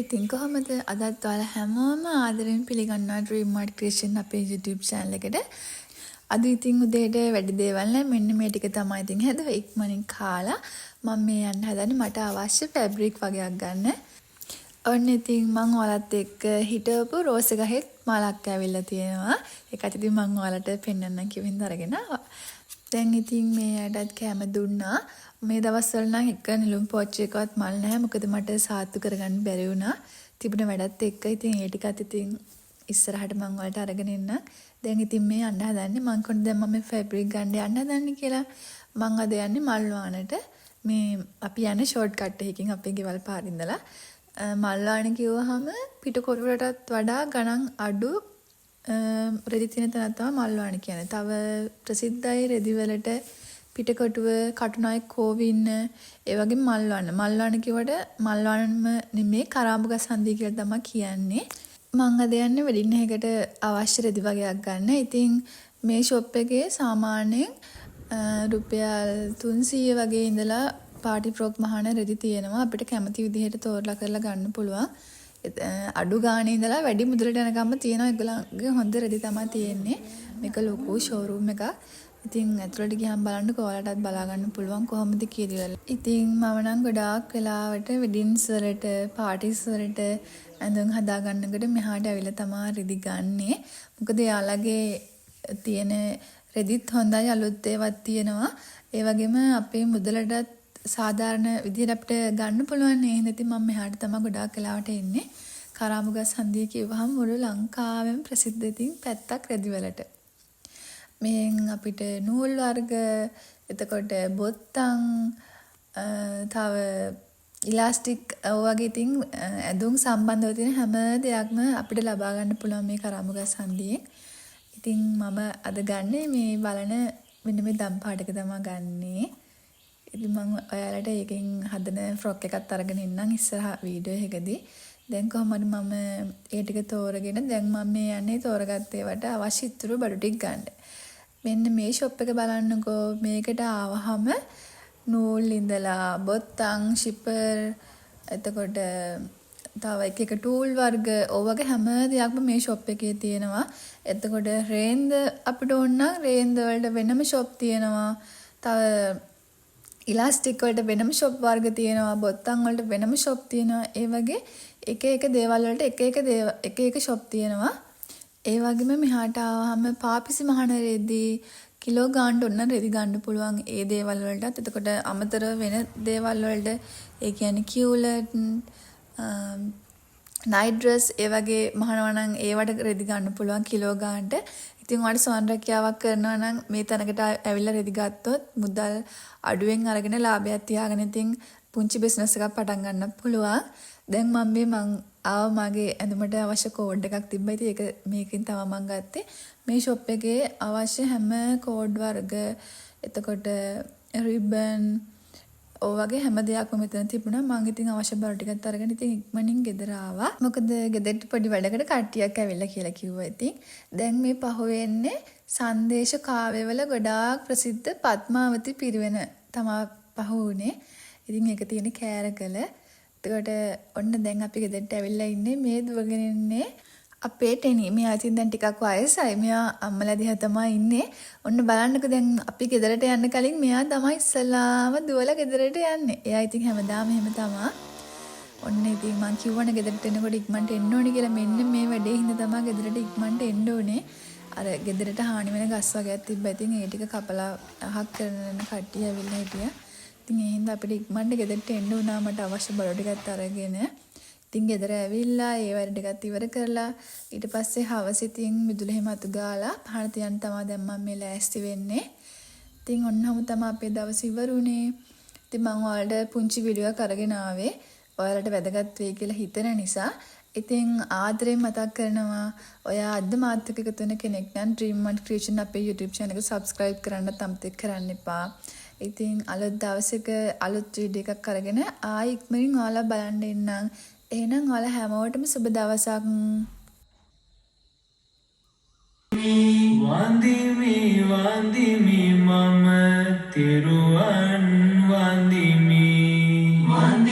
ඉතින් කොහොමද අදත් ඔයාලා හැමෝම ආදරෙන් පිළිගන්නවා Dream Mart Creation අපේ YouTube channel එකට. අද ඉතින් උදේට වැඩි දේවල් නැහැ. මෙන්න මේ ටික තමයි ඉතින් හැදුවා. ඉක්මනින් කාලා මම මේ යන්න හදන්නේ මට අවශ්‍ය ෆැබ්‍රික් වගේක් ගන්න. ඔන්න ඉතින් මම ඔයාලත් එක්ක හිටවපු රෝස ගහෙත් මලක් ඇවිල්ලා තියෙනවා. ඒකත් ඉතින් මම ඔයාලට පෙන්වන්නම් කිව්වින්ද අරගෙන ආවා. දැන් ඉතින් මේ ඇටත් කැම දුන්නා. මේ දවස්වල නම් එක නිලුම් පෝච්චියකවත් මල් නැහැ. මොකද මට සාත්තු කරගන්න බැරි වුණා. තිබුණ වැඩත් එක්ක ඉතින් ඒ ටිකත් ඉතින් ඉස්සරහට මම වලට අරගෙන ඉන්න. දැන් ඉතින් මේ යන්න හදන්නේ මං කොහොමද දැන් මම ෆැබ්‍රික් ගන්න යන්න හදන්නේ කියලා. මං අද යන්නේ මල් වානට. මේ අපි යන්නේ ෂෝට් කට් එකකින් අපේ ගෙවල් පාර ඉඳලා. මල් වාන කිව්වහම පිටකොටුවටත් වඩා ගණන් අඩු රෙදි තියෙන තැනක් තමයි මල් වාන කියන්නේ. තව ප්‍රසිද්ධයි රෙදි වලට පිටකොටුව, කටුනායක කෝවින්න, ඒ වගේ මල් වාන. මල් වාන කිව්වට මල් වානම නෙමෙයි කරාඹුගස් හන්දිය කියලා තමයි කියන්නේ. මං අද යන්නේ වෙඩින් එකකට අවශ්‍ය රෙදි වගේක් ගන්න. ඉතින් මේ ෂොප් එකේ සාමාන්‍යයෙන් රුපියල් 300 වගේ ඉඳලා පාටි ෆ්‍රොක් මහාන රෙදි තියෙනවා. අපිට කැමති විදිහට තෝරලා කරලා ගන්න පුළුවන්. අඩු ගානේ ඉඳලා වැඩි මුදලට යනකම්ම තියෙනවා. ඒගොල්ලන්ගේ හොඳ රෙදි තමයි තියෙන්නේ. මේක ලොකු ෂෝරූම් එකක්. ඉතින් ඇතුළට ගියම් බලන්න ඔයාලටත් බලා ගන්න පුළුවන් කොහොමද කියලා. ඉතින් මම නම් ගොඩාක් වෙලාවට වෙඩින්ස් වලට, පාටිස් වලට ඇඳුම් හදා ගන්නකොට මෙහාට ඇවිල්ලා තමයි රෙදි ගන්නෙ. මොකද යාළගේ තියෙන රෙදිත් හොඳයි, අලුත් ඒවාත් තියෙනවා. ඒ වගේම අපේ මුදලටත් සාධාරණ විදිහට අපිට ගන්න පුළුවන්. ඒ හින්දා ඉතින් මම මෙහාට තමයි ගොඩාක් වෙලාවට එන්නේ. කරාඹුගස් හන්දිය කිව්වහම මුළු ලංකාවෙම ප්‍රසිද්ධ ඉතින් පැත්තක් රෙදි වලට. මෙන් අපිට නූල් වර්ග, එතකොට බොත්තම්, තව ඉලාස්ටික් වගේ ඉතින් ඇඳුම් සම්බන්ධව තියෙන හැම දෙයක්ම අපිට ලබා ගන්න පුළුවන් මේ කරාඹුගස් හන්දියෙන්. ඉතින් මම අද ගන්නේ මේ බලන මෙන්න මේ දම් පාටක තමයි ගන්නෙ. ඉතින් මම ඔයාලට ඒකෙන් හදන ෆ්‍රොක් එකක් අරගෙන ඉන්නම් ඉස්සරහ වීඩියෝ එකකදී. දැන් කොහමද මම ඒ ටික තෝරගෙන දැන් මම මේ යන්නේ තෝරගත්ත ඒවට අවශ්‍ය ඉතුරු බඩු ටික ගන්න. මෙන්න මේ ෂොප් එක බලන්නකෝ. මේකට ආවහම නූල් ඉඳලා බොත්තම්, ෂිපර්, එතකොට තව එක ටූල් වර්ග ඔය හැම දෙයක්ම මේ ෂොප් එකේ තියෙනවා. එතකොට රේන්ද අපිට ඕන නම් රේන්ද වලට වෙනම ෂොප් තියෙනවා. තව ඉලාස්ටික් වලට වෙනම ෂොප් වර්ග තියෙනවා. බොත්තම් වලට වෙනම ෂොප් තියෙනවා. ඒ වගේ එක දේවල් වලට එක ෂොප් තියෙනවා. ඒ වගේම මෙහාට ආවහම පාපිසි මහන රෙදි කිලෝ ගාන්න ඔන්න රෙදි ගන්න පුළුවන් ඒ දේවල් වලටත්. එතකොට අමතර වෙන දේවල් වලට ඒ කියන්නේ කියුලට්, නයිට් ඩ්‍රෙස් ඒ වගේ මහනවා නම් ඒවට රෙදි ගන්න පුළුවන් කිලෝ ගානට. ඉතින් ඔයාලට සොන් රැකියාවක් කරනවා නම් මේ තැනකට ඇවිල්ලා රෙදි ගත්තොත් මුදල් අඩුවෙන් අරගෙන ලාභයක් තියාගෙන ඉතින් පුංචි බිස්නස් එකක් පටන් ගන්න පුළුවන්. දැන් මම මගේ ඇඳුමට අවශ්‍ය කෝඩ් එකක් තිබ්බා. ඉතින් ඒක මේකෙන් තමයි මම ගත්තේ. මේ ෂොප් එකේ අවශ්‍ය හැම කෝඩ් වර්ග, එතකොට රිබන් ඔය වගේ හැම දෙයක්ම මෙතන තිබුණා. මම ඉතින් අවශ්‍ය බර ටිකත් අරගෙන ඉතින් ඉක්මනින් ගෙදර ආවා. මොකද ගෙදරට පොඩි වැඩකට කට්ටියක් ඇවිල්ලා කියලා කිව්වා. ඉතින් දැන් මේ පහුවෙන්නේ සංදේශ කාව්‍යවල ගොඩාක් ප්‍රසිද්ධ පద్මාවති පිරිවෙන තමයි පහුවුනේ. ඉතින් ඒක තියෙන කෑරකල. එතකොට ඔන්න දැන් අපි ගෙදරට ඇවිල්ලා ඉන්නේ. මේ දුවගෙන ඉන්නේ අපේ ටෙනි. මෙයා ඉතින් දැන් ටිකක් වයසයි. මෙයා අම්මලා දිහා තමයි ඉන්නේ. ඔන්න බලන්නකෝ දැන් අපි ගෙදරට යන්න කලින් මෙයා තමයි ඉස්සලාම දුවලා ගෙදරට යන්නේ. එයා ඉතින් හැමදාම එහෙම තමයි. ඔන්න ඉතින් මං කිව්වනේ ගෙදරට එනකොට ඉක්මනට එන්න ඕනේ කියලා. මෙන්න මේ වැඩේ හින්දා තමයි ගෙදරට ඉක්මනට එන්න ඕනේ. අර ගෙදරට හානි වෙන ගස් වර්ගයක් තිබ්බා. ඉතින් ඒ ටික කපලා අහක් කරන කට්ටිය ඇවිල්ලා හිටියා. ඉතින් ඒ හින්දා අපිට ඉක්මනට ගෙදරට එන්න වුණා. මට අවශ්‍ය බඩු ටිකත් අරගෙන. ඉතින් ගෙදර ඇවිල්ලා ඒ වැඩ ටිකත් ඉවර කරලා ඊට පස්සේ හවස ඉතින් මිදුලේ හැම අතු ගාලා පහන තියන්න තමයි දැන් මම මේ ලෑස්ති වෙන්නේ. ඉතින් ඔන්නම තමයි අපේ දවස් ඉවරුනේ. ඉතින් මම ඔයාලට පුංචි වීඩියෝ එකක් අරගෙන ආවේ. ඔයාලට වැදගත් වෙයි කියලා හිතන නිසා. ඉතින් ආදරෙන් මතක් කරනවා ඔයා අද මාත් එක්ක එකතු වෙන කෙනෙක් නම් Dream Mart Creation අපේ YouTube channel එක subscribe කරන්න අමතක කරන්න එපා. ඉතින් අලුත් දවසක අලුත් වීඩියෝ එකක් අරගෙන ආයි ඉක්මනින් ඔයාලා බලන්න එන්නම්. එහෙනම් ඔයාලා හැමෝටම සුබ දවසක්. වන්දිමි මම තිරුවන් වන්දිමි මම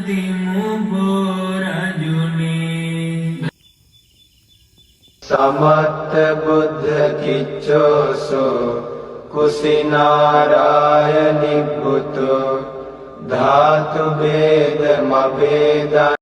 වඳිමු බෝරජුනි සමත්ත බුද්ධ කිච්චෝසෝ කුසිනාරාය නිබ්බුතෝ ධාතු වේද මබේදා